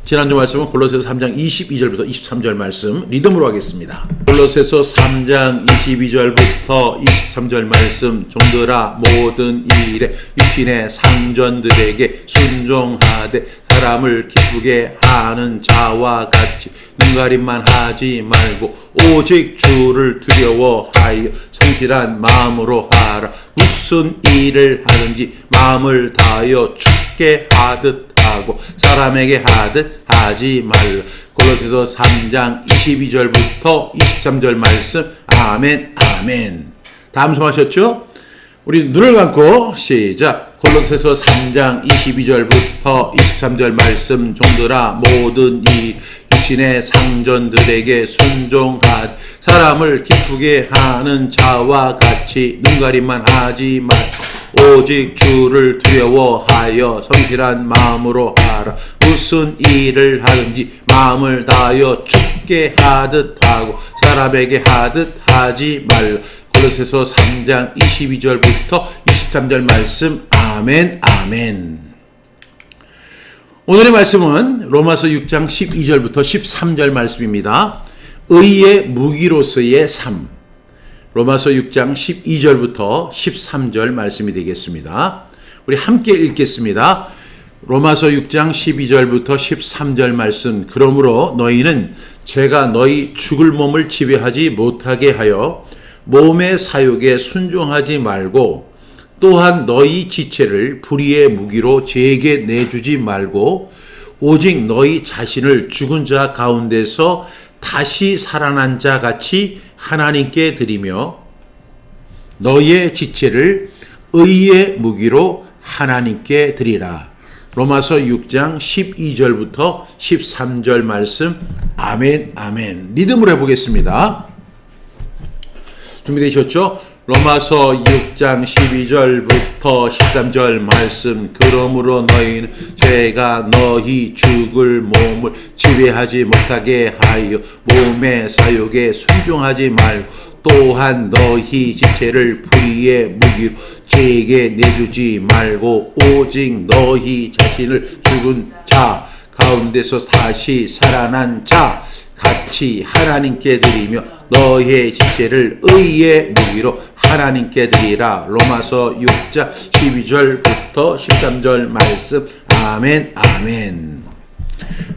지난주 말씀은 골로새서 3장 22절부터 23절 말씀 리듬으로 하겠습니다. 골로새서 3장 22절부터 23절 말씀. 종들아 모든 일에 육신의 상전들에게 순종하되 사람을 기쁘게 하는 자와 같이 눈가림만 하지 말고 오직 주를 두려워하여 성실한 마음으로 하라. 무슨 일을 하든지 마음을 다하여 주께 하듯 하고 사람에게 하듯 하지 말라. 골로새서 3장 22절부터 23절 말씀. 아멘 아멘. 다 암송하셨죠? 우리 눈을 감고 시작. 골로새서 3장 22절부터 23절 말씀. 종들아 모든 이 육신의 상전들에게 순종하되 사람을 기쁘게 하는 자와 같이 눈가림만 하지 말고 오직 주를 두려워하여 성실한 마음으로 하라. 무슨 일을 하든지 마음을 다하여 주께 하듯 하고 사람에게 하듯 하지 말라. 골로새서 3장 22절부터 23절 말씀. 아멘 아멘. 오늘의 말씀은 로마서 6장 12절부터 13절 말씀입니다. 의의 무기로서의 삶. 로마서 6장 12절부터 13절 말씀이 되겠습니다. 우리 함께 읽겠습니다. 로마서 6장 12절부터 13절 말씀. 그러므로 너희는 제가 너희 죽을 몸을 지배하지 못하게 하여 몸의 사욕에 순종하지 말고 또한 너희 지체를 불의의 무기로 죄에게 내주지 말고 오직 너희 자신을 죽은 자 가운데서 다시 살아난 자 같이 하나님께 드리며 너희의 지체를 의의 무기로 하나님께 드리라. 로마서 6장 12절부터 13절 말씀. 아멘 아멘. 리듬으로 해보겠습니다. 준비되셨죠? 로마서 6장 12절부터 13절 말씀. 그러므로 너희는 죄가 너희 죽을 몸을 지배하지 못하게 하여 몸의 사욕에 순종하지 말고 또한 너희 지체를 불의의 무기로 죄에게 내주지 말고 오직 너희 자신을 죽은 자 가운데서 다시 살아난 자 같이 하나님께 드리며 너희의 지체를 의의 무기로 하나님께 드리라. 로마서 6장 12절부터 13절 말씀. 아멘 아멘.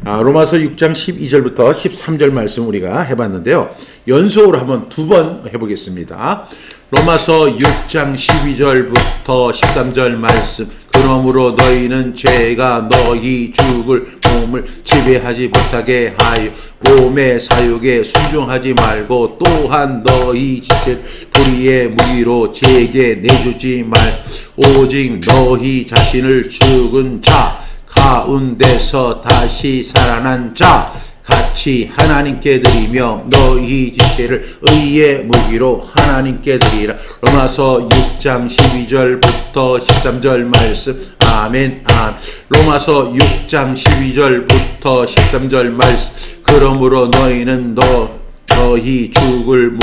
로마서 6장 12절부터 13절 말씀 우리가 해봤는데요. 연속으로 한번 두 번 해보겠습니다. 로마서 6장 12절부터 13절 말씀. 그러므로 너희는 죄가 너희 죽을 몸을 지배하지 못하게 하여 몸의 사욕에 순종하지 말고 또한 너희 지체를 불의의 무기로 죄에게 내주지 말고 오직 너희 자신을 죽은 자 가운데서 다시 살아난 자 같이 하나님께 드리며 너희 지체를 의의 무기로 하나님께 드리라. 로마서 6장 12절부터 13절 말씀. 아멘 아멘. 로마서 6장 12절부터 13절 말씀. 그러므로 너희는 너희 죽을 몸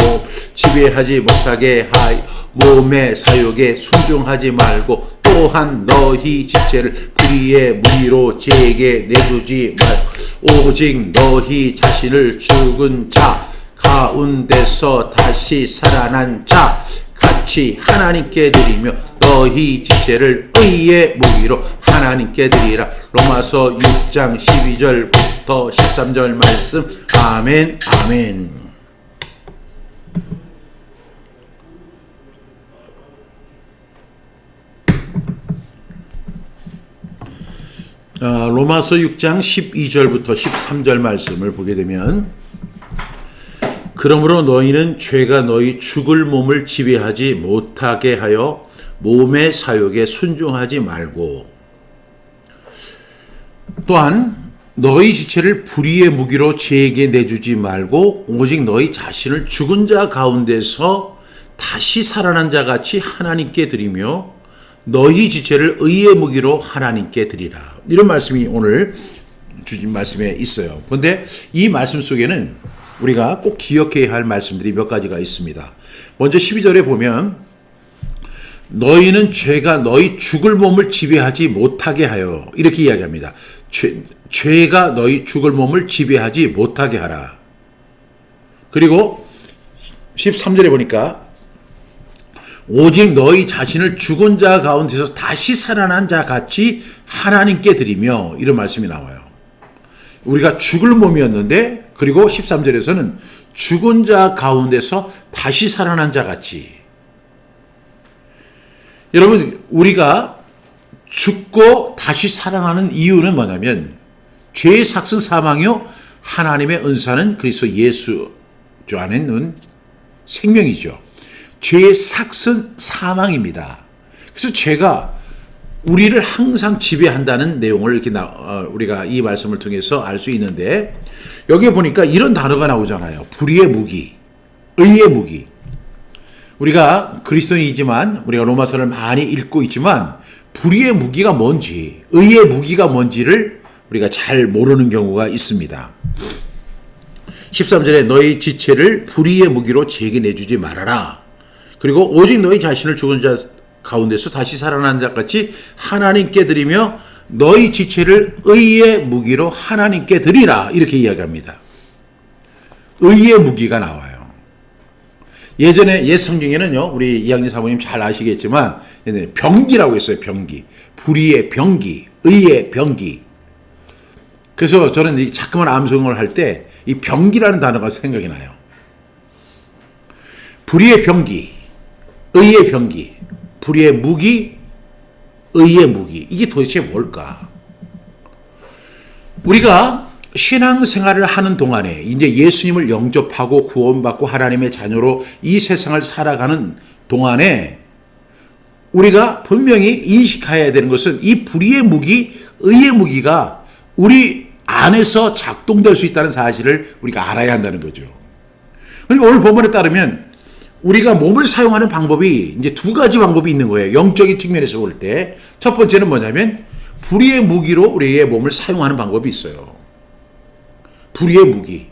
지배하지 못하게 하여 몸의 사욕에 순종하지 말고 또한 너희 지체를 불의의 무기로 죄에게 내주지 말고 오직 너희 자신을 죽은 자 가운데서 다시 살아난 자 같이 하나님께 드리며 너희 지체를 의의 무기로 하나님께 드리라. 로마서 6장 12절부터 13절 말씀. 아멘 아멘. 로마서 6장 12절부터 13절 말씀을 보게 되면 그러므로 너희는 죄가 너희 죽을 몸을 지배하지 못하게 하여 몸의 사욕에 순종하지 말고 또한 너희 지체를 불의의 무기로 죄에게 내주지 말고 오직 너희 자신을 죽은 자 가운데서 다시 살아난 자 같이 하나님께 드리며 너희 지체를 의의 무기로 하나님께 드리라. 이런 말씀이 오늘 주신 말씀에 있어요. 그런데 이 말씀 속에는 우리가 꼭 기억해야 할 말씀들이 몇 가지가 있습니다. 먼저 12절에 보면 너희는 죄가 너희 죽을 몸을 지배하지 못하게 하여 이렇게 이야기합니다. 죄가 너희 죽을 몸을 지배하지 못하게 하라. 그리고 13절에 보니까 오직 너희 자신을 죽은 자 가운데서 다시 살아난 자 같이 하나님께 드리며, 이런 말씀이 나와요. 우리가 죽을 몸이었는데, 그리고 13절에서는 죽은 자 가운데서 다시 살아난 자 같이. 여러분, 우리가 죽고 다시 살아나는 이유는 뭐냐면, 죄의 삭슨 사망이요 하나님의 은사는 그리스도 예수 안에 있는 생명이죠. 죄의 삭슨 사망입니다. 그래서 죄가 우리를 항상 지배한다는 내용을 이렇게 우리가 이 말씀을 통해서 알 수 있는데, 여기에 보니까 이런 단어가 나오잖아요. 불의의 무기, 의의 무기. 우리가 그리스도인이지만, 우리가 로마서를 많이 읽고 있지만, 불의의 무기가 뭔지, 의의 무기가 뭔지를 우리가 잘 모르는 경우가 있습니다. 13절에 너희 지체를 불의의 무기로 제게 내주지 말아라. 그리고 오직 너희 자신을 죽은 자 가운데서 다시 살아난 자 같이 하나님께 드리며 너희 지체를 의의 무기로 하나님께 드리라. 이렇게 이야기합니다. 의의 무기가 나와요. 예전에 옛 성경에는요, 우리 이학년 사모님 잘 아시겠지만 병기라고 했어요. 병기. 불의의 병기, 의의 병기. 그래서 저는 자꾸만 암송을 할 때 이 병기라는 단어가 생각이 나요. 불의의 병기, 의의 병기, 불의의 무기, 의의 무기. 이게 도대체 뭘까? 우리가 신앙생활을 하는 동안에 이제 예수님을 영접하고 구원받고 하나님의 자녀로 이 세상을 살아가는 동안에 우리가 분명히 인식해야 되는 것은 이 불의의 무기, 의의 무기가 우리 안에서 작동될 수 있다는 사실을 우리가 알아야 한다는 거죠. 그러니까 오늘 본문에 따르면 우리가 몸을 사용하는 방법이 이제 두 가지 방법이 있는 거예요. 영적인 측면에서 볼 때. 첫 번째는 뭐냐면 불의의 무기로 우리의 몸을 사용하는 방법이 있어요. 불의의 무기.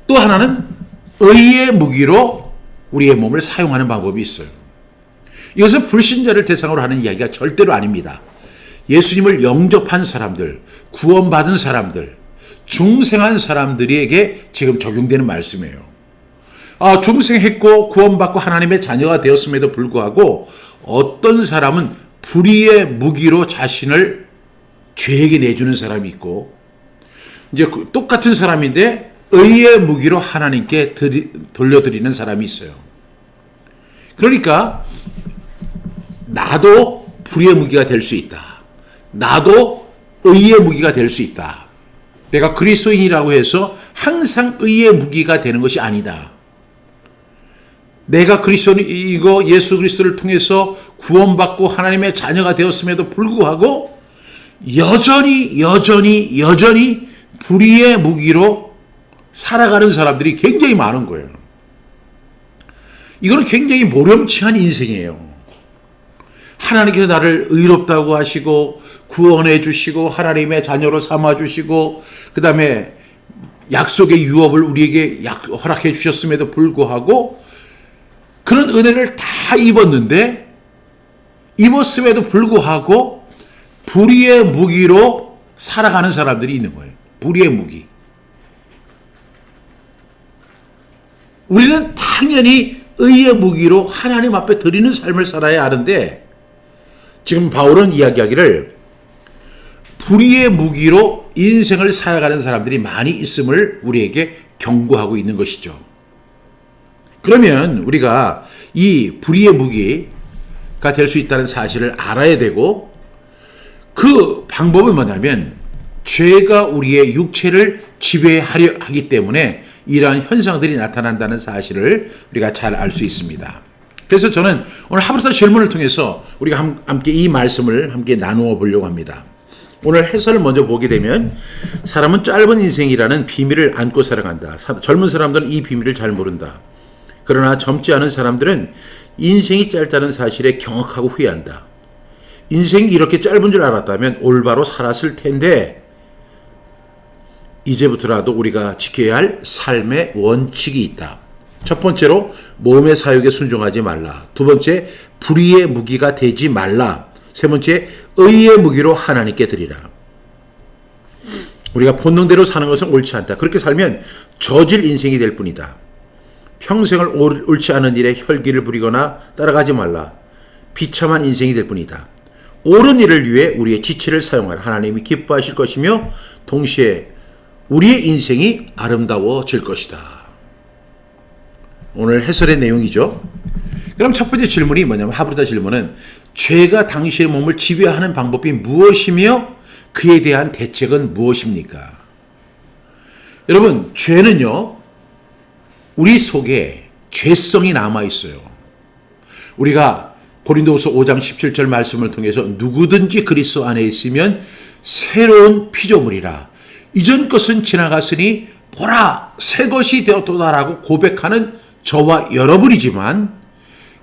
또 하나는 의의 무기로 우리의 몸을 사용하는 방법이 있어요. 이것은 불신자를 대상으로 하는 이야기가 절대로 아닙니다. 예수님을 영접한 사람들, 구원받은 사람들, 중생한 사람들에게 지금 적용되는 말씀이에요. 중생했고 구원받고 하나님의 자녀가 되었음에도 불구하고 어떤 사람은 불의의 무기로 자신을 죄에게 내주는 사람이 있고, 이제 똑같은 사람인데 의의 무기로 하나님께 돌려드리는 사람이 있어요. 그러니까 나도 불의의 무기가 될 수 있다. 나도 의의 무기가 될 수 있다. 내가 그리스도인이라고 해서 항상 의의 무기가 되는 것이 아니다. 내가 그리스도이고 예수 그리스도를 통해서 구원받고 하나님의 자녀가 되었음에도 불구하고 여전히 불의의 무기로 살아가는 사람들이 굉장히 많은 거예요. 이거는 굉장히 모렴치한 인생이에요. 하나님께서 나를 의롭다고 하시고 구원해 주시고 하나님의 자녀로 삼아 주시고 그 다음에 약속의 유업을 우리에게 허락해 주셨음에도 불구하고 그런 은혜를 다 입었음에도 불구하고 불의의 무기로 살아가는 사람들이 있는 거예요. 불의의 무기. 우리는 당연히 의의 무기로 하나님 앞에 드리는 삶을 살아야 하는데, 지금 바울은 이야기하기를 불의의 무기로 인생을 살아가는 사람들이 많이 있음을 우리에게 경고하고 있는 것이죠. 그러면 우리가 이 불의의 무기가 될 수 있다는 사실을 알아야 되고, 그 방법은 뭐냐면 죄가 우리의 육체를 지배하려 하기 때문에 이러한 현상들이 나타난다는 사실을 우리가 잘 알 수 있습니다. 그래서 저는 오늘 하브르서 질문을 통해서 우리가 함께 이 말씀을 함께 나누어 보려고 합니다. 오늘 해설을 먼저 보게 되면 사람은 짧은 인생이라는 비밀을 안고 살아간다. 젊은 사람들은 이 비밀을 잘 모른다. 그러나 젊지 않은 사람들은 인생이 짧다는 사실에 경악하고 후회한다. 인생이 이렇게 짧은 줄 알았다면 올바로 살았을 텐데 이제부터라도 우리가 지켜야 할 삶의 원칙이 있다. 첫 번째로 몸의 사욕에 순종하지 말라. 두 번째 불의의 무기가 되지 말라. 세 번째 의의 무기로 하나님께 드리라. 우리가 본능대로 사는 것은 옳지 않다. 그렇게 살면 저질 인생이 될 뿐이다. 평생을 옳지 않은 일에 혈기를 부리거나 따라가지 말라. 비참한 인생이 될 뿐이다. 옳은 일을 위해 우리의 지체를 사용하라. 하나님이 기뻐하실 것이며 동시에 우리의 인생이 아름다워질 것이다. 오늘 해설의 내용이죠. 그럼 첫 번째 질문이 뭐냐면, 하브르다 질문은 죄가 당신의 몸을 지배하는 방법이 무엇이며 그에 대한 대책은 무엇입니까? 여러분, 죄는요, 우리 속에 죄성이 남아 있어요. 우리가 고린도후서 5장 17절 말씀을 통해서 누구든지 그리스도 안에 있으면 새로운 피조물이라. 이전 것은 지나갔으니 보라 새 것이 되었도다라고 고백하는 저와 여러분이지만,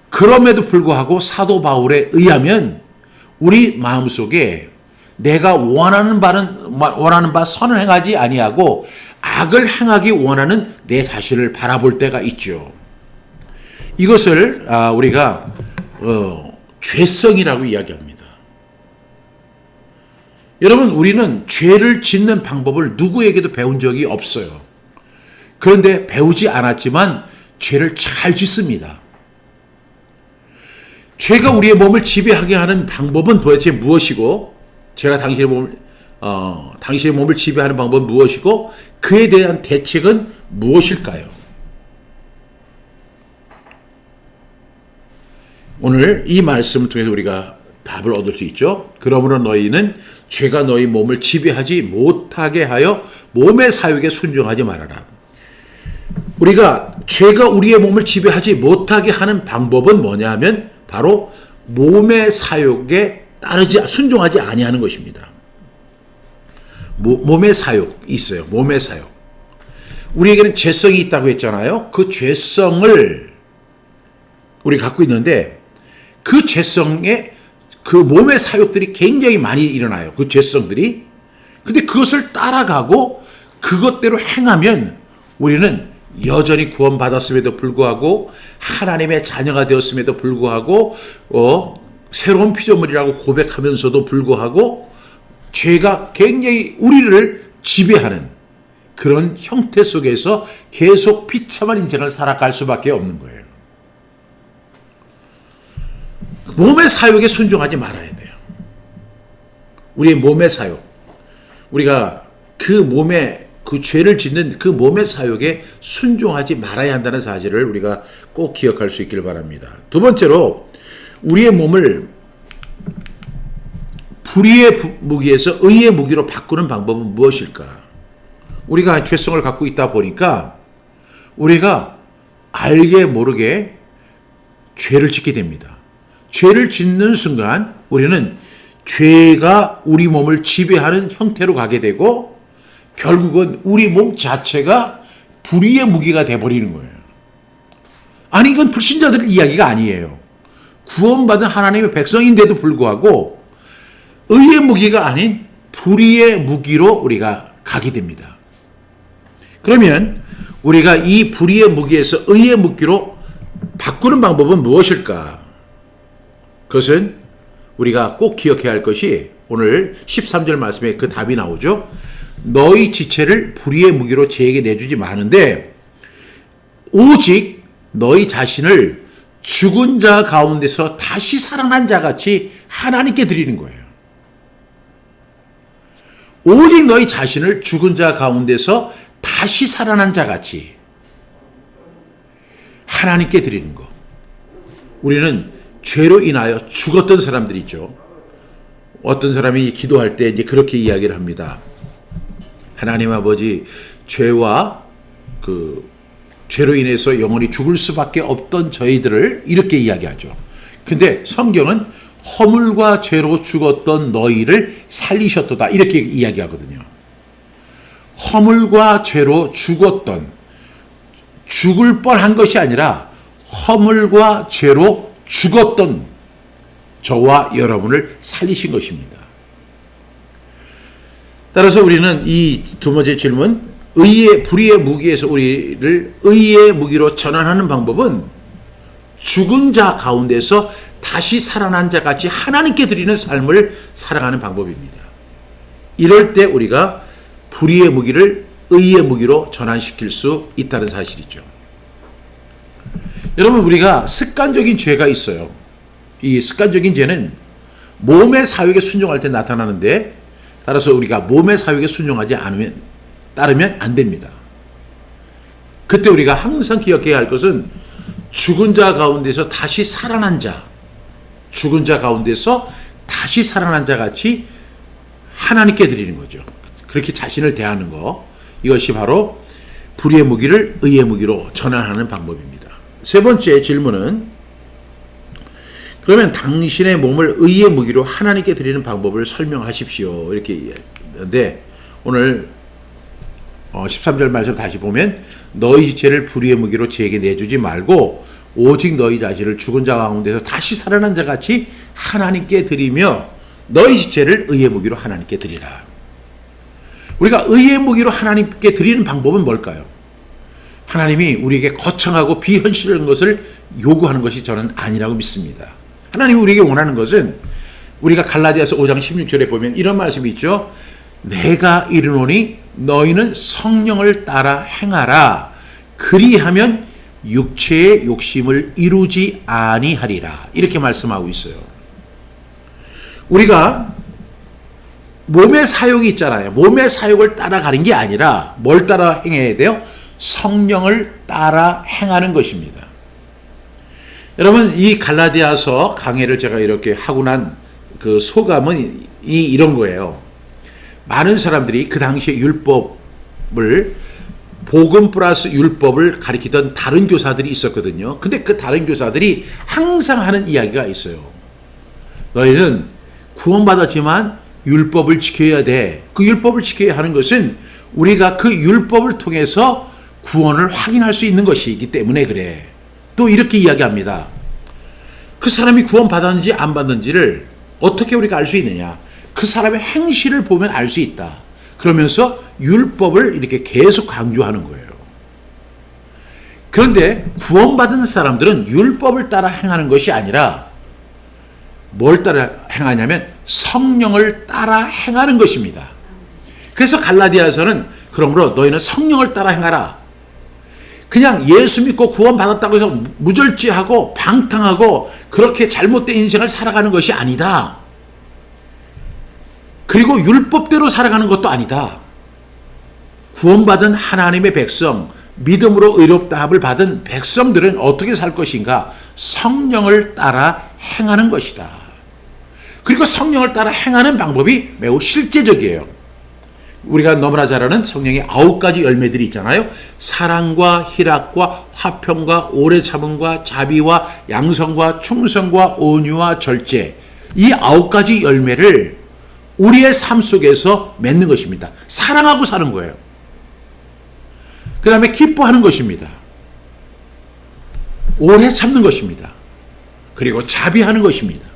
그럼에도 불구하고 사도 바울에 의하면 우리 마음속에 내가 원하는 바 선을 행하지 아니하고 악을 행하기 원하는 내 자신을 바라볼 때가 있죠. 이것을 우리가 죄성이라고 이야기합니다. 여러분, 우리는 죄를 짓는 방법을 누구에게도 배운 적이 없어요. 그런데 배우지 않았지만 죄를 잘 짓습니다. 죄가 우리의 몸을 지배하게 하는 방법은 도대체 무엇이고, 죄가 당신의 몸을 지배하는 방법은 무엇이고, 그에 대한 대책은 무엇일까요? 오늘 이 말씀을 통해서 우리가 답을 얻을 수 있죠. 그러므로 너희는 죄가 너희 몸을 지배하지 못하게 하여 몸의 사욕에 순종하지 말아라. 우리가 죄가 우리의 몸을 지배하지 못하게 하는 방법은 뭐냐 하면 바로 몸의 사욕에 순종하지 아니하는 것입니다. 몸의 사욕이 있어요. 몸의 사욕. 우리에게는 죄성이 있다고 했잖아요. 그 죄성을 우리 갖고 있는데, 그 죄성에 그 몸의 사욕들이 굉장히 많이 일어나요. 그 죄성들이. 근데 그것을 따라가고 그것대로 행하면 우리는 여전히 구원받았음에도 불구하고, 하나님의 자녀가 되었음에도 불구하고, 새로운 피조물이라고 고백하면서도 불구하고 죄가 굉장히 우리를 지배하는 그런 형태 속에서 계속 비참한 인생을 살아갈 수밖에 없는 거예요. 몸의 사욕에 순종하지 말아야 돼요. 우리의 몸의 사욕. 우리가 그 죄를 짓는 그 몸의 사욕에 순종하지 말아야 한다는 사실을 우리가 꼭 기억할 수 있기를 바랍니다. 두 번째로, 우리의 몸을 불의의 무기에서 의의 무기로 바꾸는 방법은 무엇일까? 우리가 죄성을 갖고 있다 보니까 우리가 알게 모르게 죄를 짓게 됩니다. 죄를 짓는 순간 우리는 죄가 우리 몸을 지배하는 형태로 가게 되고, 결국은 우리 몸 자체가 불의의 무기가 돼버리는 거예요. 아니, 이건 불신자들의 이야기가 아니에요. 구원받은 하나님의 백성인데도 불구하고 의의 무기가 아닌 불의의 무기로 우리가 가게 됩니다. 그러면 우리가 이 불의의 무기에서 의의 무기로 바꾸는 방법은 무엇일까? 그것은 우리가 꼭 기억해야 할 것이 오늘 13절 말씀에 그 답이 나오죠. 너희 지체를 불의의 무기로 죄에게 내주지 마는데 오직 너희 자신을 죽은 자 가운데서 다시 살아난 자같이 하나님께 드리는 거예요. 오직 너희 자신을 죽은 자 가운데서 다시 살아난 자같이 하나님께 드리는 것. 우리는 죄로 인하여 죽었던 사람들이죠. 어떤 사람이 기도할 때 이제 그렇게 이야기를 합니다. 하나님 아버지, 죄로 인해서 영원히 죽을 수밖에 없던 저희들을 이렇게 이야기하죠. 근데 성경은 허물과 죄로 죽었던 너희를 살리셨도다 이렇게 이야기하거든요. 허물과 죄로 죽을 뻔한 것이 아니라 허물과 죄로 죽었던 저와 여러분을 살리신 것입니다. 따라서 우리는 이 두 번째 질문, 불의의 무기에서 우리를 의의 무기로 전환하는 방법은 죽은 자 가운데서 다시 살아난 자 같이 하나님께 드리는 삶을 살아가는 방법입니다. 이럴 때 우리가 불의의 무기를 의의 무기로 전환시킬 수 있다는 사실이죠. 여러분, 우리가 습관적인 죄가 있어요. 이 습관적인 죄는 몸의 사욕에 순종할 때 나타나는데, 따라서 우리가 몸의 사욕에 순종하지 따르면 안 됩니다. 그때 우리가 항상 기억해야 할 것은 죽은 자 가운데서 다시 살아난 자, 죽은 자 가운데서 다시 살아난 자 같이 하나님께 드리는 거죠. 그렇게 자신을 대하는 거, 이것이 바로 불의의 무기를 의의 무기로 전환하는 방법입니다. 세 번째 질문은, 그러면 당신의 몸을 의의 무기로 하나님께 드리는 방법을 설명하십시오. 이렇게 했는데, 오늘 13절 말씀 다시 보면, 너희 지체를 불의의 무기로 제게 내주지 말고 오직 너희 자신을 죽은 자 가운데서 다시 살아난 자 같이 하나님께 드리며 너희 지체를 의의 무기로 하나님께 드리라. 우리가 의의 무기로 하나님께 드리는 방법은 뭘까요? 하나님이 우리에게 거창하고 비현실한 것을 요구하는 것이 저는 아니라고 믿습니다. 하나님이 우리에게 원하는 것은, 우리가 갈라디아서 5장 16절에 보면 이런 말씀이 있죠. 내가 이르노니 너희는 성령을 따라 행하라. 그리하면 육체의 욕심을 이루지 아니하리라. 이렇게 말씀하고 있어요. 우리가 몸의 사욕이 있잖아요. 몸의 사욕을 따라가는 게 아니라 뭘 따라 행해야 돼요? 성령을 따라 행하는 것입니다. 여러분, 이 갈라디아서 강해를 제가 이렇게 하고 난 그 소감은 이런 거예요. 많은 사람들이 그 당시에 율법을, 복음 플러스 율법을 가리키던 다른 교사들이 있었거든요. 근데 그 다른 교사들이 항상 하는 이야기가 있어요. 너희는 구원받았지만 율법을 지켜야 돼. 그 율법을 지켜야 하는 것은 우리가 그 율법을 통해서 구원을 확인할 수 있는 것이기 때문에 그래. 또 이렇게 이야기합니다. 그 사람이 구원받았는지 안 받는지를 어떻게 우리가 알 수 있느냐? 그 사람의 행실을 보면 알 수 있다. 그러면서 율법을 이렇게 계속 강조하는 거예요. 그런데 구원받은 사람들은 율법을 따라 행하는 것이 아니라 뭘 따라 행하냐면 성령을 따라 행하는 것입니다. 그래서 갈라디아서는 그러므로 너희는 성령을 따라 행하라. 그냥 예수 믿고 구원받았다고 해서 무절제하고 방탕하고 그렇게 잘못된 인생을 살아가는 것이 아니다. 그리고 율법대로 살아가는 것도 아니다. 구원받은 하나님의 백성, 믿음으로 의롭다함을 받은 백성들은 어떻게 살 것인가? 성령을 따라 행하는 것이다. 그리고 성령을 따라 행하는 방법이 매우 실제적이에요. 우리가 너무나 잘 아는 성령의 9가지 열매들이 있잖아요. 사랑과 희락과 화평과 오래 참음과 자비와 양성과 충성과 온유와 절제. 이 9가지 열매를 우리의 삶 속에서 맺는 것입니다. 사랑하고 사는 거예요. 그 다음에 기뻐하는 것입니다. 오래 참는 것입니다. 그리고 자비하는 것입니다.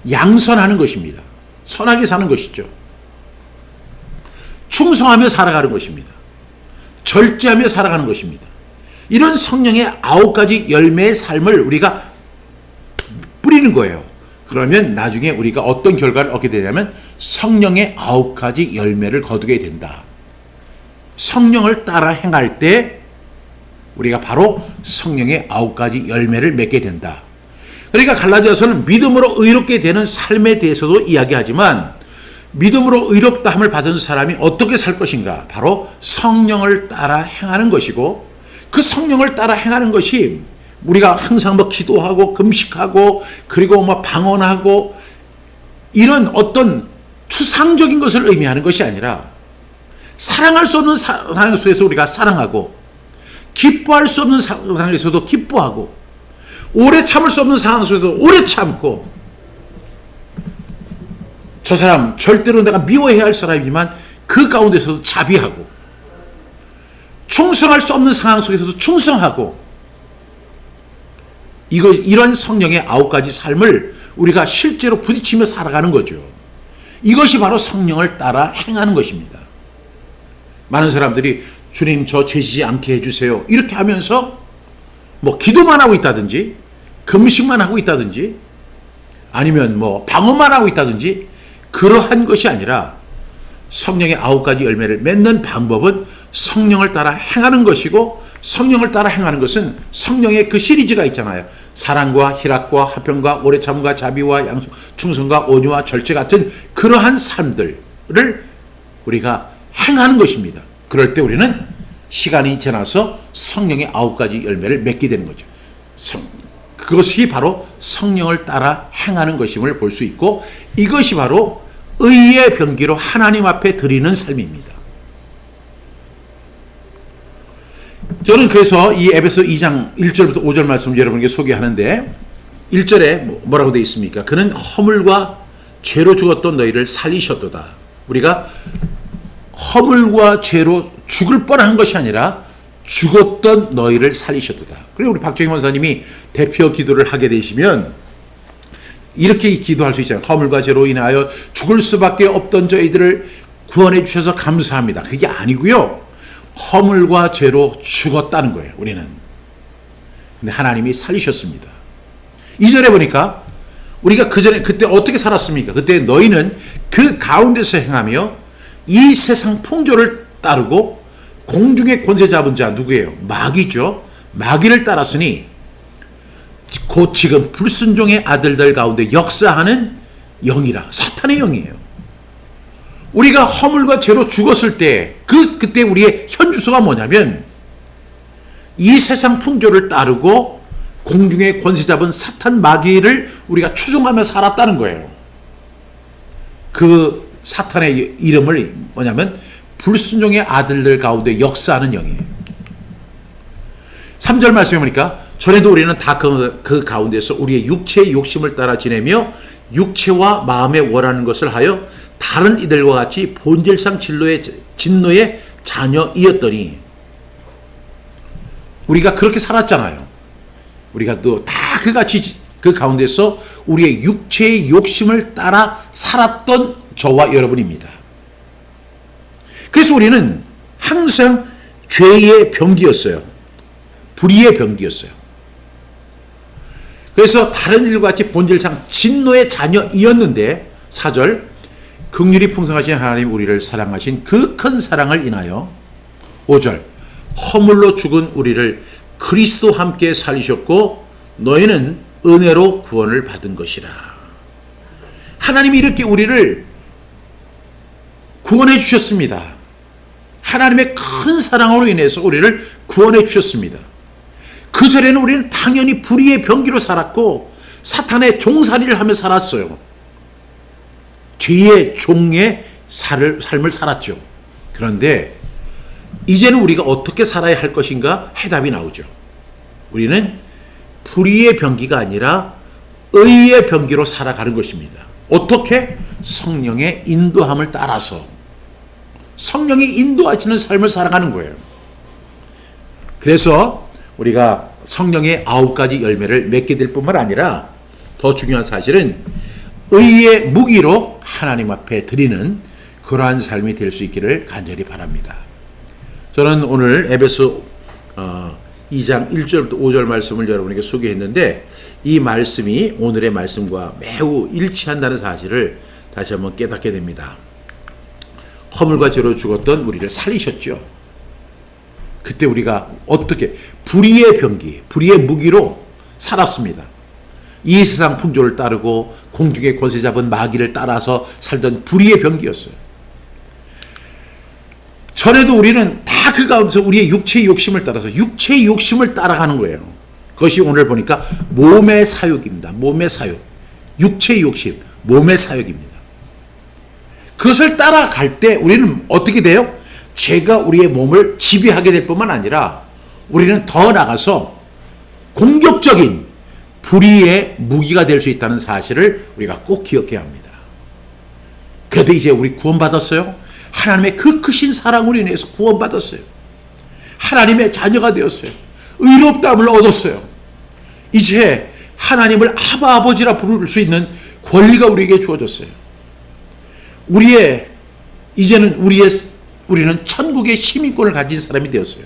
양선하는 것입니다. 선하게 사는 것이죠. 충성하며 살아가는 것입니다. 절제하며 살아가는 것입니다. 이런 성령의 9가지 열매의 삶을 우리가 뿌리는 거예요. 그러면 나중에 우리가 어떤 결과를 얻게 되냐면 성령의 9가지 열매를 거두게 된다. 성령을 따라 행할 때 우리가 바로 성령의 9가지 열매를 맺게 된다. 그러니까 갈라디아서는 믿음으로 의롭게 되는 삶에 대해서도 이야기하지만 믿음으로 의롭다함을 받은 사람이 어떻게 살 것인가? 바로 성령을 따라 행하는 것이고, 그 성령을 따라 행하는 것이 우리가 항상 기도하고 금식하고 그리고 방언하고 이런 어떤 추상적인 것을 의미하는 것이 아니라 사랑할 수 없는 상황 속에서 우리가 사랑하고 기뻐할 수 없는 상황에서도 기뻐하고 오래 참을 수 없는 상황 속에서도 오래 참고, 저 사람 절대로 내가 미워해야 할 사람이지만 그 가운데서도 자비하고, 충성할 수 없는 상황 속에서도 충성하고, 이런 성령의 9가지 삶을 우리가 실제로 부딪히며 살아가는 거죠. 이것이 바로 성령을 따라 행하는 것입니다. 많은 사람들이 주님 저 죄지지 않게 해주세요 이렇게 하면서 기도만 하고 있다든지 금식만 하고 있다든지 아니면 방언만 하고 있다든지 그러한 것이 아니라 성령의 9가지 열매를 맺는 방법은 성령을 따라 행하는 것이고, 성령을 따라 행하는 것은 성령의 그 시리즈가 있잖아요. 사랑과 희락과 화평과 오래 참음과 자비와 양속, 충성과 온유와 절제 같은 그러한 삶들을 우리가 행하는 것입니다. 그럴 때 우리는 시간이 지나서 성령의 9가지 열매를 맺게 되는 거죠. 그것이 바로 성령을 따라 행하는 것임을 볼 수 있고, 이것이 바로 의의 병기로 하나님 앞에 드리는 삶입니다. 저는 그래서 이 에베소 2장 1절부터 5절 말씀을 여러분에게 소개하는데, 1절에 뭐라고 되어 있습니까? 그는 허물과 죄로 죽었던 너희를 살리셨도다. 우리가 허물과 죄로 죽을 뻔한 것이 아니라 죽었던 너희를 살리셨도다. 그리고 우리 박정희 원사님이 대표 기도를 하게 되시면 이렇게 기도할 수 있잖아요. 허물과 죄로 인하여 죽을 수밖에 없던 저희들을 구원해 주셔서 감사합니다. 그게 아니고요. 허물과 죄로 죽었다는 거예요. 우리는. 근데 하나님이 살리셨습니다. 2절에 보니까 우리가 그때 어떻게 살았습니까? 그때 너희는 그 가운데서 행하며 이 세상 풍조를 따르고 공중의 권세 잡은 자 누구예요? 마귀죠. 마귀를 따랐으니 곧 지금 불순종의 아들들 가운데 역사하는 영이라. 사탄의 영이에요. 우리가 허물과 죄로 죽었을 때 그때 우리의 현주소가 뭐냐면 이 세상 풍조를 따르고 공중의 권세 잡은 사탄 마귀를 우리가 추종하며 살았다는 거예요. 그 사탄의 이름을 뭐냐면 불순종의 아들들 가운데 역사하는 영이에요. 3절 말씀해 보니까 전에도 우리는 다 그 가운데서 우리의 육체의 욕심을 따라 지내며 육체와 마음에 원하는 것을 하여 다른 이들과 같이 본질상 진노의 자녀이었더니, 우리가 그렇게 살았잖아요. 우리가 또 다 그같이 그 가운데서 우리의 육체의 욕심을 따라 살았던 저와 여러분입니다. 그래서 우리는 항상 죄의 병기였어요. 불의의 병기였어요. 그래서 다른 일과 같이 본질상 진노의 자녀이었는데, 4절 긍휼이 풍성하신 하나님 우리를 사랑하신 그 큰 사랑을 인하여, 5절 허물로 죽은 우리를 그리스도와 함께 살리셨고 너희는 은혜로 구원을 받은 것이라. 하나님이 이렇게 우리를 구원해 주셨습니다. 하나님의 큰 사랑으로 인해서 우리를 구원해 주셨습니다. 그 전에는 우리는 당연히 불의의 병기로 살았고 사탄의 종살이를 하며 살았어요. 죄의 종의 삶을 살았죠. 그런데 이제는 우리가 어떻게 살아야 할 것인가? 해답이 나오죠. 우리는 불의의 병기가 아니라 의의 병기로 살아가는 것입니다. 어떻게? 성령의 인도함을 따라서 성령이 인도하시는 삶을 살아가는 거예요. 그래서 우리가 성령의 9가지 열매를 맺게 될 뿐만 아니라 더 중요한 사실은 의의 무기로 하나님 앞에 드리는 그러한 삶이 될 수 있기를 간절히 바랍니다. 저는 오늘 에베소 2장 1절부터 5절 말씀을 여러분에게 소개했는데, 이 말씀이 오늘의 말씀과 매우 일치한다는 사실을 다시 한번 깨닫게 됩니다. 허물과 죄로 죽었던 우리를 살리셨죠. 그때 우리가 어떻게 불의의 병기, 불의의 무기로 살았습니다. 이 세상 풍조를 따르고 공중의 권세 잡은 마귀를 따라서 살던 불의의 병기였어요. 전에도 우리는 다 그 가운데서 우리의 육체의 욕심을 따라서 육체의 욕심을 따라가는 거예요. 그것이 오늘 보니까 몸의 사욕입니다. 몸의 사욕. 육체의 욕심, 몸의 사욕입니다. 그것을 따라갈 때 우리는 어떻게 돼요? 죄가 우리의 몸을 지배하게 될 뿐만 아니라 우리는 더 나가서 공격적인 불의의 무기가 될 수 있다는 사실을 우리가 꼭 기억해야 합니다. 그래도 이제 우리 구원받았어요. 하나님의 그 크신 사랑으로 인해서 구원받았어요. 하나님의 자녀가 되었어요. 의롭다함을 얻었어요. 이제 하나님을 아바 아버지라 부를 수 있는 권리가 우리에게 주어졌어요. 이제는 우리는 천국의 시민권을 가진 사람이 되었어요.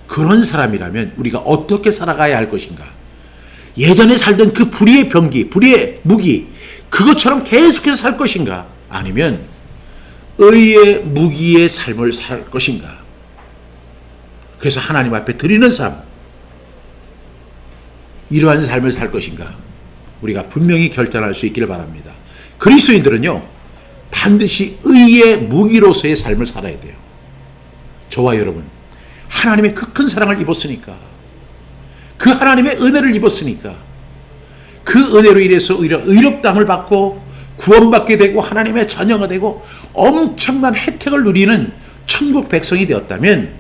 그런 사람이라면 우리가 어떻게 살아가야 할 것인가? 예전에 살던 그 불의의 병기, 불의의 무기, 그것처럼 계속해서 살 것인가? 아니면 의의 무기의 삶을 살 것인가? 그래서 하나님 앞에 드리는 삶, 이러한 삶을 살 것인가? 우리가 분명히 결단할 수 있기를 바랍니다. 그리스도인들은요, 반드시 의의 무기로서의 삶을 살아야 돼요. 저와 여러분, 하나님의 그 큰 사랑을 입었으니까, 그 하나님의 은혜를 입었으니까, 그 은혜로 인해서 오히려 의롭다함을 받고 구원받게 되고 하나님의 자녀가 되고 엄청난 혜택을 누리는 천국 백성이 되었다면,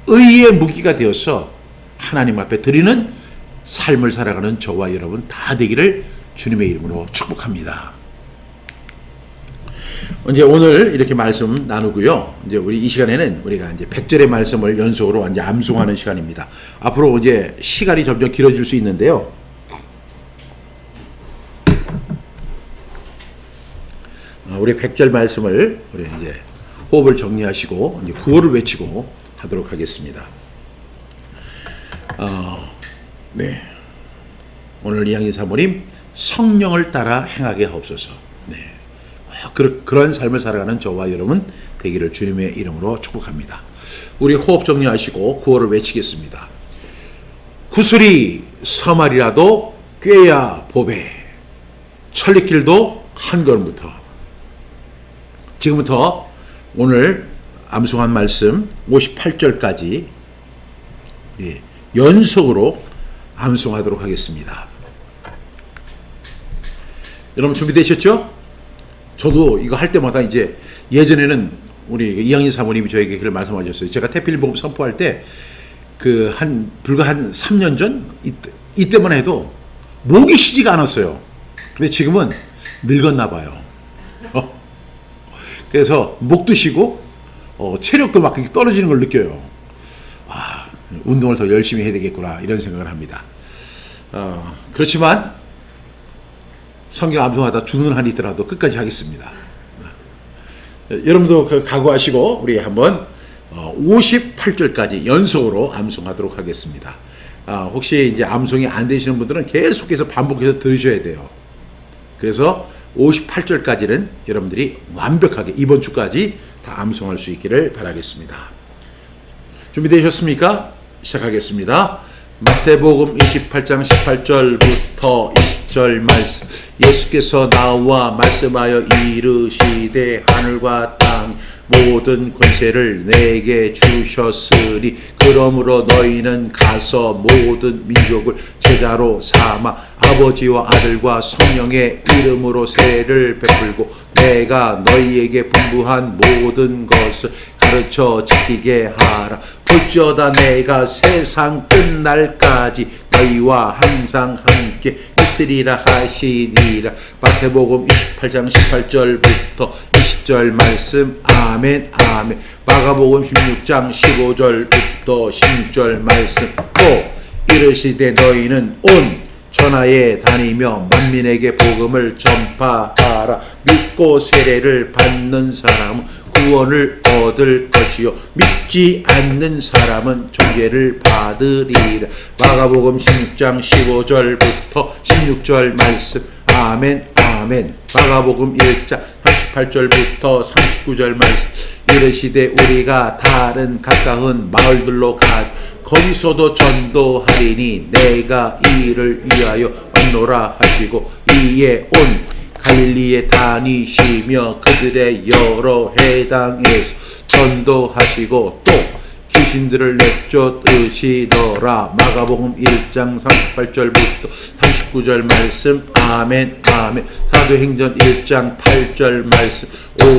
의의 무기가 되어서 하나님 앞에 드리는 삶을 살아가는 저와 여러분 다 되기를 주님의 이름으로 축복합니다. 이제 오늘 이렇게 말씀 나누고요. 이제 우리 이 시간에는 우리가 이제 100절의 말씀을 연속으로 이제 암송하는 시간입니다. 앞으로 이제 시간이 점점 길어질 수 있는데요. 우리 100절 말씀을 우리 이제 호흡을 정리하시고 이제 구호를 외치고 하도록 하겠습니다. 네. 오늘 이양희 사모님, 성령을 따라 행하게 하옵소서. 네. 그런 삶을 살아가는 저와 여러분 되기를 주님의 이름으로 축복합니다. 우리 호흡 정리하시고 구호를 외치겠습니다. 구슬이 서말이라도 꿰야 보배, 천리길도 한 걸음부터. 지금부터 오늘 암송한 말씀 58절까지 연속으로 암송하도록 하겠습니다. 여러분 준비되셨죠? 저도 이거 할 때마다 이제 예전에는 우리 이양희 사모님이 저에게 그걸 말씀하셨어요. 제가 태필복음 선포할 때 불과 한 3년 전 이때만 해도 목이 쉬지가 않았어요. 근데 지금은 늙었나 봐요. 그래서 목도 쉬고 체력도 막 떨어지는 걸 느껴요. 운동을 더 열심히 해야 되겠구나 이런 생각을 합니다. 그렇지만 성경 암송하다 죽는 한이 있더라도 끝까지 하겠습니다. 여러분도 각오하시고 우리 한번 58절까지 연속으로 암송하도록 하겠습니다. 혹시 이제 암송이 안 되시는 분들은 계속해서 반복해서 들으셔야 돼요. 그래서 58절까지는 여러분들이 완벽하게 이번 주까지 다 암송할 수 있기를 바라겠습니다. 준비되셨습니까? 시작하겠습니다. 마태복음 28장 18절부터 20절 말씀. 예수께서 나와 말씀하여 이르시되 하늘과 땅 모든 권세를 내게 주셨으니 그러므로 너희는 가서 모든 민족을 제자로 삼아 아버지와 아들과 성령의 이름으로 세례를 베풀고 내가 너희에게 분부한 모든 것을 가르쳐 지키게 하라. 볼지어다 내가 세상 끝날까지 너희와 항상 함께 있으리라 하시니라. 마태복음 28장 18절부터 20절 말씀. 아멘 아멘. 마가복음 16장 15절부터 16절 말씀. 또 이르시되 너희는 온 천하에 다니며 만민에게 복음을 전파하라. 믿고 세례를 받는 사람은 구원을 얻을 것이요 믿지 않는 사람은 정죄를 받으리라. 마가복음 16장 15절부터 16절 말씀. 아멘 아멘. 마가복음 1장 38절부터 39절 말씀. 이르시되 우리가 다른 가까운 마을들로 거기서도 전도하리니 내가 이를 위하여 왔노라 하시고 이에 온 갈릴리에 다니시며 그들의 여러 해당에서 전도하시고 또 귀신들을 내쫓으시더라. 마가복음 1장 38절부터 39절 말씀. 아멘 아멘. 사도행전 1장 8절 말씀.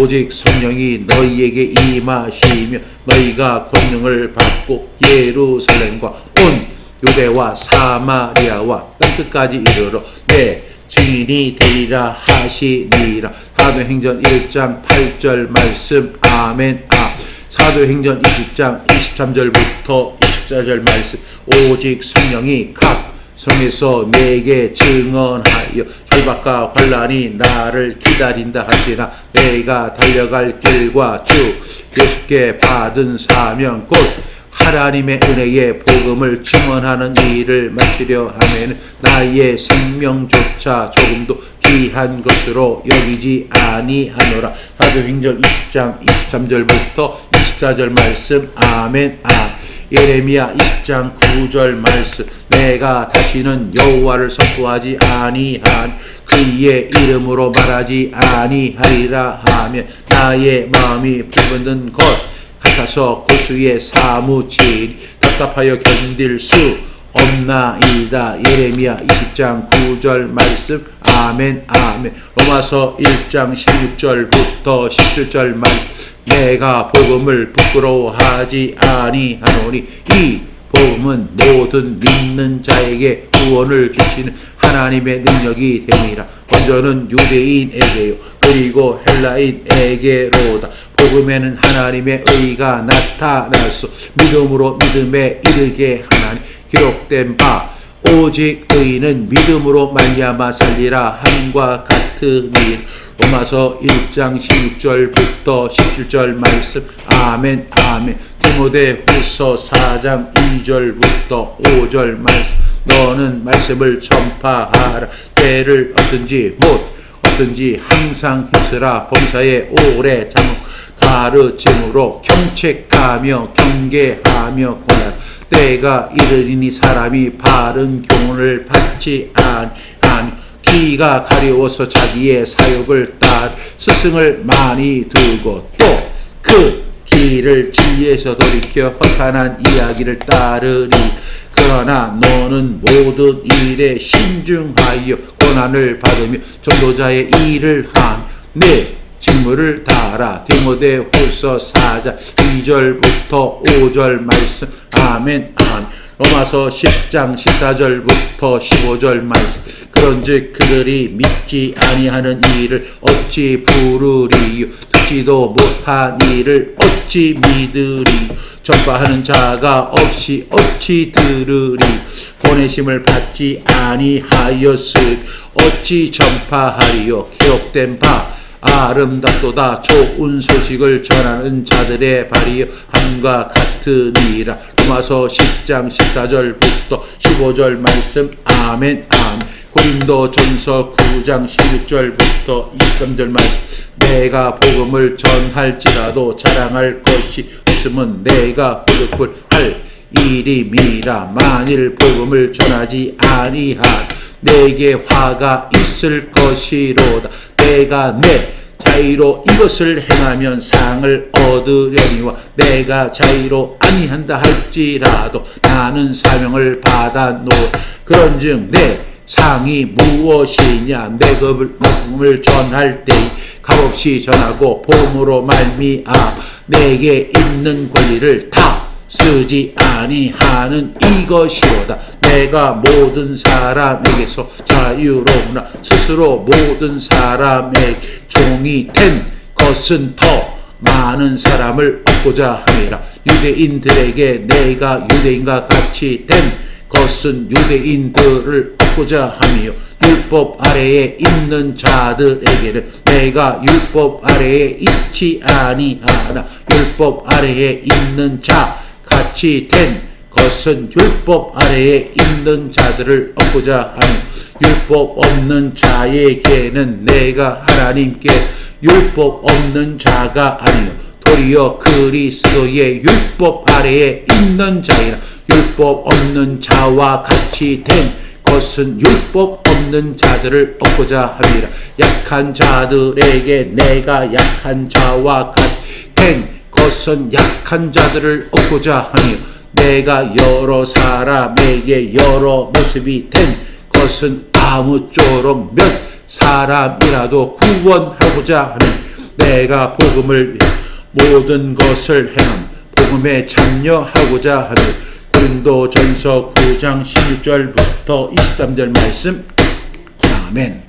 오직 성령이 너희에게 임하시며 너희가 권능을 받고 예루살렘과 온 유대와 사마리아와 땅끝까지 이르러 내 증인이 되리라 하시니라. 사도행전 1장 8절 말씀. 아멘 사도행전 20장 23절부터 24절 말씀. 오직 성령이 각 성에서 내게 증언하여 결박과 환난이 나를 기다린다 하시나 내가 달려갈 길과 주 예수께 받은 사명 곧 하나님의 은혜의 복음을 증언하는 일을 마치려 하면 나의 생명조차 조금도 귀한 것으로 여기지 아니하노라. 사도행전 20장 23절부터 24절 말씀. 아멘. 예레미야 20장 9절 말씀. 내가 다시는 여호와를 선포하지 아니한 그의 이름으로 말하지 아니하리라 하며 나의 마음이 불붙는 것 같아서 고수에 사무치니 답답하여 견딜 수 없나이다. 예레미야 20장 9절 말씀. 아멘. 로마서 1장 16절부터 17절 말씀. 내가 복음을 부끄러워하지 아니하노니 이 복음은 모든 믿는 자에게 구원을 주시는 하나님의 능력이 됨이라. 먼저는 유대인에게요 그리고 헬라인에게로다. 복음에는 하나님의 의가 나타나서 믿음으로 믿음에 이르게 하나니 기록된 바 오직 의인은 믿음으로 말미암아 살리라 함과 같으니. 로마서 1장 16절부터 17절 말씀. 아멘. 디모데후서 4장 2절부터 5절 말씀. 너는 말씀을 전파하라. 때를 얻든지 항상 힘쓰라. 범사에 오래 참음 가르침으로 경책하며 경계하며 권하라. 때가 이르리니 사람이 바른 교훈을 받지 아니 귀가 가려워서 자기의 사욕을 따라 스승을 많이 두고 또 그 길을 진리에서 돌이켜 허탄한 이야기를 따르리. 그러나 너는 모든 일에 신중하여 고난을 받으며 전도자의 일을 하며 내 직무를 다하라. 디모데후서 4장 2절부터 5절 말씀. 아멘. 로마서 10장 14절부터 15절 말씀. 그런즉 그들이 믿지 아니하는 일을 어찌 부르리요 듣지도 못한 일을 어찌 믿으리요 전파하는 자가 없이 어찌 들으리 보내심을 받지 아니하였으니 어찌 전파하리요. 기록된 바 아름답도다 좋은 소식을 전하는 자들의 발이 함과 같으니라. 로마서 10장 14절부터 15절 말씀. 아멘. 고린도전서 9장 16절부터 23절 말씀. 내가 복음을 전할지라도 자랑할 것이 없으면 내가 부득불할 일임이라. 만일 복음을 전하지 아니한 내게 화가 있을 것이로다. 내가 내 자의로 이것을 행하면 상을 얻으려니와 내가 자의로 아니한다 할지라도 나는 사명을 받아노. 그런즉 내 상이 무엇이냐. 내 복음을 전할 때 값없이 전하고 복음으로 말미암아 내게 있는 권리를 다 쓰지 아니하는 이것이로다. 내가 모든 사람에게서 자유로우나 스스로 모든 사람의 종이 된 것은 더 많은 사람을 얻고자 함이라. 유대인들에게 내가 유대인과 같이 된 것은 유대인들을 얻고자 함이요 율법 아래에 있는 자들에게는 내가 율법 아래에 있지 아니하나 율법 아래에 있는 자 같이 된 것은 율법 아래에 있는 자들을 얻고자 하며 율법 없는 자에게는 내가 하나님께 율법 없는 자가 아니요 도리어 그리스도의 율법 아래에 있는 자이라. 율법 없는 자와 같이 된 것은 율법 없는 자들을 얻고자 함이라. 약한 자들에게 내가 약한 자와 같이 된 것은 약한 자들을 얻고자 하며 내가 여러 사람에게 여러 모습이 된 것은 아무쪼록 몇 사람이라도 구원하고자 하며 내가 복음을 모든 것을 행함 복음에 참여하고자 하며 고린도전서 9장 16절부터 23절 말씀. 아멘.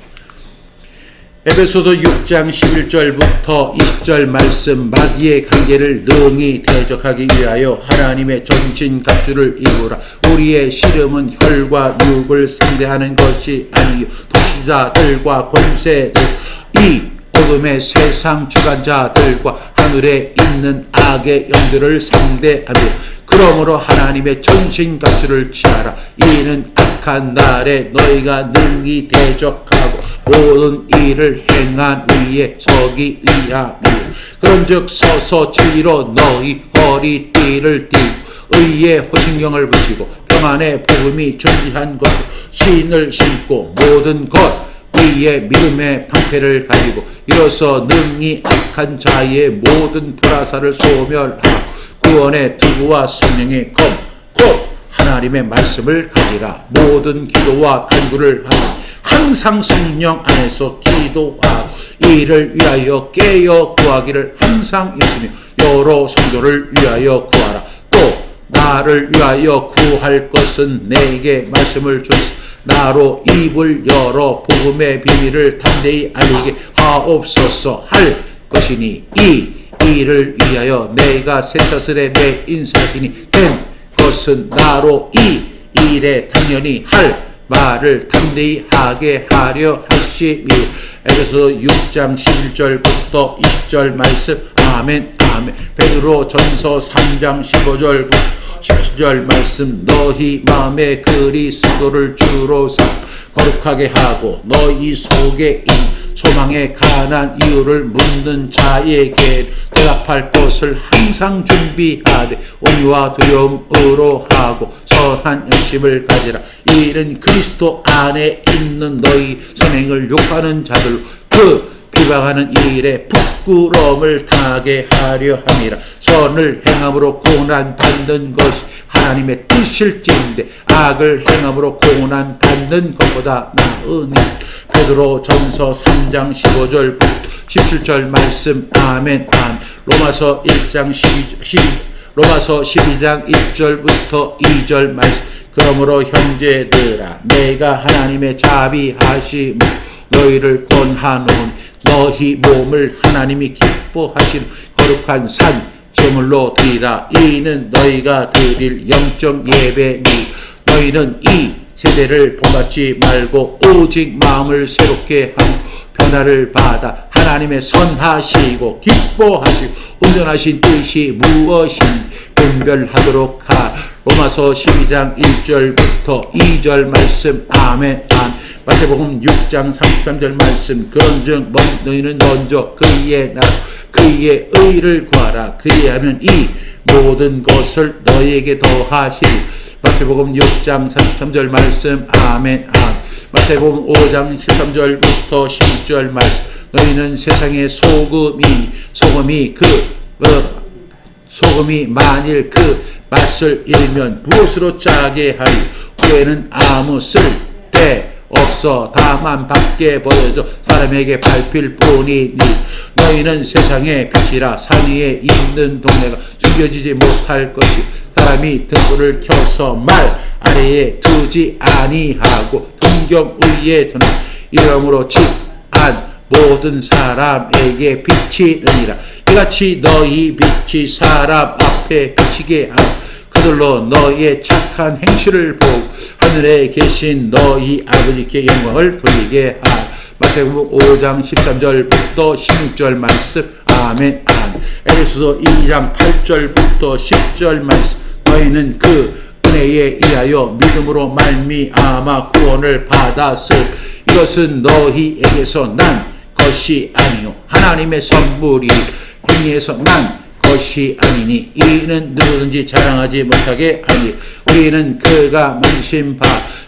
에베소서 6장 11절부터 20절 말씀. 마귀의 관계를 능히 대적하기 위하여 하나님의 전신 갑주를 입으라. 우리의 씨름은 혈과 육을 상대하는 것이 아니요 통치자들과 권세들 이 어둠의 세상 주관자들과 하늘에 있는 악의 영들을 상대하며 그러므로 하나님의 전신갑주를 취하라. 이는 악한 날에 너희가 능히 대적하고 모든 일을 행한 위에 서기 위함이라. 그런즉 서서 진리로 너희 허리띠를 띠고 의의 호신경을 붙이고 평안의 복음이 존재한 것 신을 신고 모든 것 위에 믿음의 방패를 가지고 일어서 능히 악한 자의 모든 불화살을 소멸하고 구원의 도구와 성령의 검 곧 하나님의 말씀을 가지라. 모든 기도와 간구를 하라. 항상 성령 안에서 기도하고 이를 위하여 깨어 구하기를 항상 있으며 여러 성도를 위하여 구하라. 또 나를 위하여 구할 것은 내게 말씀을 주소서. 나로 입을 열어 복음의 비밀을 담대히 알리게 하옵소서 할 것이니 이 일을 위하여 내가 쇠사슬에 매 인사진이 된 것은 나로 이 일에 당연히 할 말을 담대히 하게 하려 하심이. 에베소 6장 11절부터 20절 말씀. 아멘 아멘. 베드로 전서 3장 15절부터 17절 말씀. 너희 마음에 그리스도를 주로 삼 거룩하게 하고 너희 속에 있는 소망에 관한 이유를 묻는 자에게 대답할 것을 항상 준비하되 온유와 두려움으로 하고 선한 열심을 가지라. 이는 그리스도 안에 있는 너희 선행을 욕하는 자들로 그 비방하는 일에 부끄러움을 당하게 하려 함이라. 선을 행함으로 고난 받는 것이 하나님의 뜻일진데 악을 행함으로 고난 받는 것보다 나으니. 베드로 전서 3장 15절부터 17절 말씀. 아멘 아멘. 로마서 12장 1절부터 2절 말씀. 그러므로 형제들아 내가 하나님의 자비하심으로 너희를 권하노니 너희 몸을 하나님이 기뻐하시는 거룩한 산 제물로 드리라. 이는 너희가 드릴 영적 예배니 너희는 이 세대를 본받지 말고 오직 마음을 새롭게 하고 변화를 받아 하나님의 선하시고 기뻐하시고 온전하신 뜻이 무엇인지 분별하도록 하라. 로마서 12장 1절부터 2절 말씀. 아멘 아멘. 마태복음 6장 33절 말씀. 그런즉 너희는 먼저 그의 나라 그의 의를 구하라. 그리하면 이 모든 것을 너희에게 더하시리. 마태복음 6장 33절 말씀. 아멘 아멘. 마태복음 5장 13절부터 16절 말씀. 너희는 세상의 소금이 만일 그 맛을 잃으면 무엇으로 짜게 하리. 후에는 아무 쓸데 없어 다만 밖에 보여져 사람에게 밟힐 뿐이니. 너희는 세상의 빛이라. 산 위에 있는 동네가 숨겨지지 못할 것이 사람이 등불을 켜서 말 아래에 두지 아니하고 등경 위에 두나 이러므로 집 안 모든 사람에게 비치느니라. 이같이 너희 빛이 사람 앞에 비치게 하고 그들로 너희의 착한 행실을 보고 하늘에 계신 너희 아버지께 영광을 돌리게 하라. 마태복음 5장 13절부터 16절 말씀. 아멘 아멘. 에베소서 2장 8절부터 10절 말씀. 너희는 그 은혜에 의하여 믿음으로 말미암아 구원을 받았을 이것은 너희에게서 난 것이 아니요 하나님의 선물이 행위에서 난 것이 아니니 이는 누구든지 자랑하지 못하게 하니 우리는 그가 만드신 바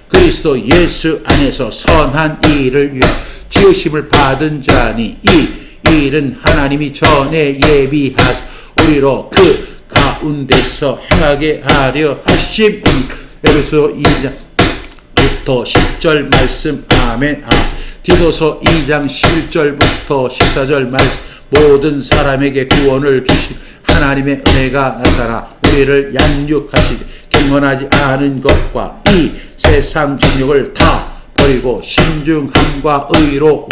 그리스도 예수 안에서 선한 일을 위해 지으심을 받은 자니 이 일은 하나님이 전에 예비하사 우리로 그 가운데서 행하게 하려 하심이. 에베소 2장부터 10절 말씀. 아멘 아멘. 디도서 2장 11절부터 14절 말씀. 모든 사람에게 구원을 주신 하나님의 은혜가 나타나 우리를 양육하시되 경건하지 않은 것과 이 세상 정욕을 다 버리고 신중함과 의로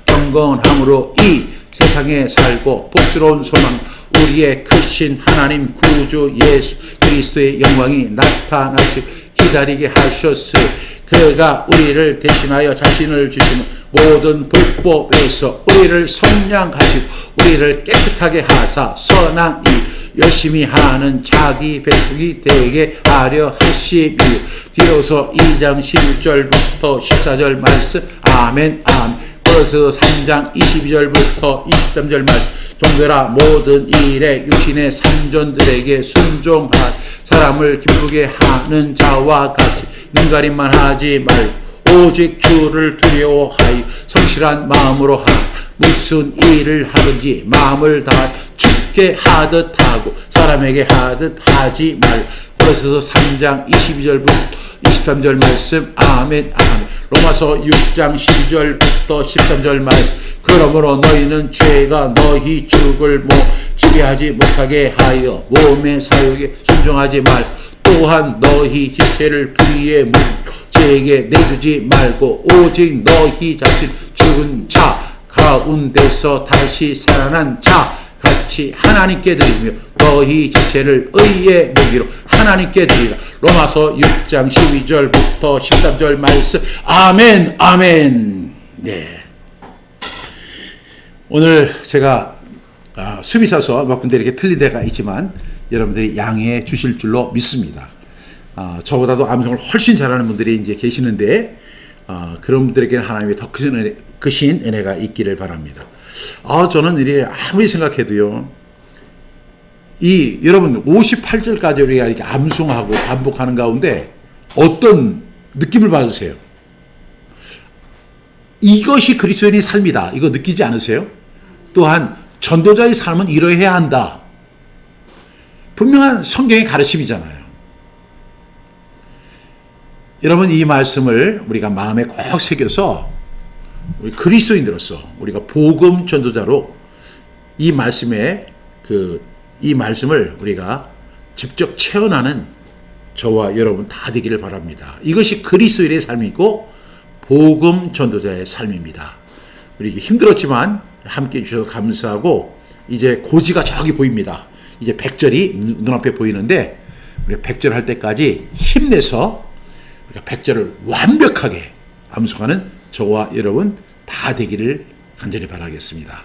경건함으로 이 세상에 살고 복스러운 소망 우리의 크신 하나님 구주 예수 그리스도의 영광이 나타나시 기다리게 하셨으. 그가 우리를 대신하여 자신을 주시는 모든 불법에서 우리를 속량하시고 우리를 깨끗하게 하사 선한 일 열심히 하는 자기 백성이 되게 하려 하시니. 뒤에서 2장 11절부터 14절 말씀. 아멘 아멘. 그래서 3장 22절부터 23절 말씀. 종들아 모든 일에 육신의 삼존들에게 순종하. 사람을 기쁘게 하는 자와 같이 눈가림만 하지 말고 오직 주를 두려워하여 성실한 마음으로 하라. 무슨 일을 하든지 마음을 다해 주께 하듯 하고 사람에게 하듯 하지 말고. 그래서 3장 22절부터 23절 말씀. 아멘 아멘. 로마서 6장 12절부터 13절 말씀. 그러므로 너희는 죄가 너희 죽을 지배하지 못하게 하여 몸의 사욕에 순종하지 말고 또한 너희 지체를 불의의 죄에게 내주지 말고 오직 너희 자신 죽은 자 가운데서 다시 살아난 자 같이 하나님께 드리며 너희 지체를 의의 무기로 하나님께 드리라. 로마서 6장 12절부터 13절 말씀. 아멘 아멘. 네. 오늘 제가 숨이 차서 몇 군데 이렇게 틀린 데가 있지만 여러분들이 양해해 주실 줄로 믿습니다. 저보다도 암송을 훨씬 잘하는 분들이 이제 계시는데 그런 분들에게는 하나님의 더 크신 은혜가 있기를 바랍니다. 저는 이렇게 아무리 생각해도요, 여러분 58절까지 우리가 이렇게 암송하고 반복하는 가운데 어떤 느낌을 받으세요? 이것이 그리스도인의 삶이다. 이거 느끼지 않으세요? 또한 전도자의 삶은 이러해야 한다. 분명한 성경의 가르침이잖아요. 여러분 이 말씀을 우리가 마음에 꼭 새겨서 우리 그리스도인으로서 우리가 복음 전도자로 이 말씀을 우리가 직접 체험하는 저와 여러분 다 되기를 바랍니다. 이것이 그리스도인의 삶이고 복음 전도자의 삶입니다. 우리 힘들었지만 함께 해주셔서 감사하고 이제 고지가 저기 보입니다. 이제 100절이 눈앞에 보이는데 우리가 100절 할 때까지 힘내서 우리가 100절을 완벽하게 암송하는 저와 여러분 다 되기를 간절히 바라겠습니다.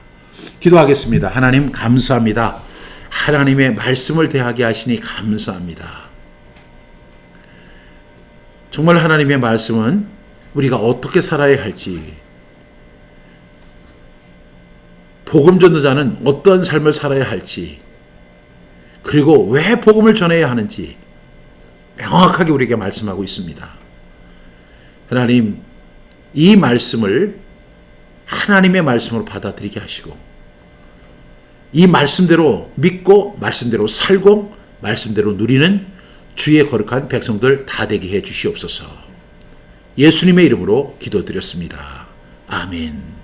기도하겠습니다. 하나님 감사합니다. 하나님의 말씀을 대하게 하시니 감사합니다. 정말 하나님의 말씀은 우리가 어떻게 살아야 할지, 복음 전도자는 어떤 삶을 살아야 할지, 그리고 왜 복음을 전해야 하는지 명확하게 우리에게 말씀하고 있습니다. 하나님, 이 말씀을 하나님의 말씀으로 받아들이게 하시고 이 말씀대로 믿고 말씀대로 살고 말씀대로 누리는 주의 거룩한 백성들 다 되게 해 주시옵소서. 예수님의 이름으로 기도드렸습니다. 아멘.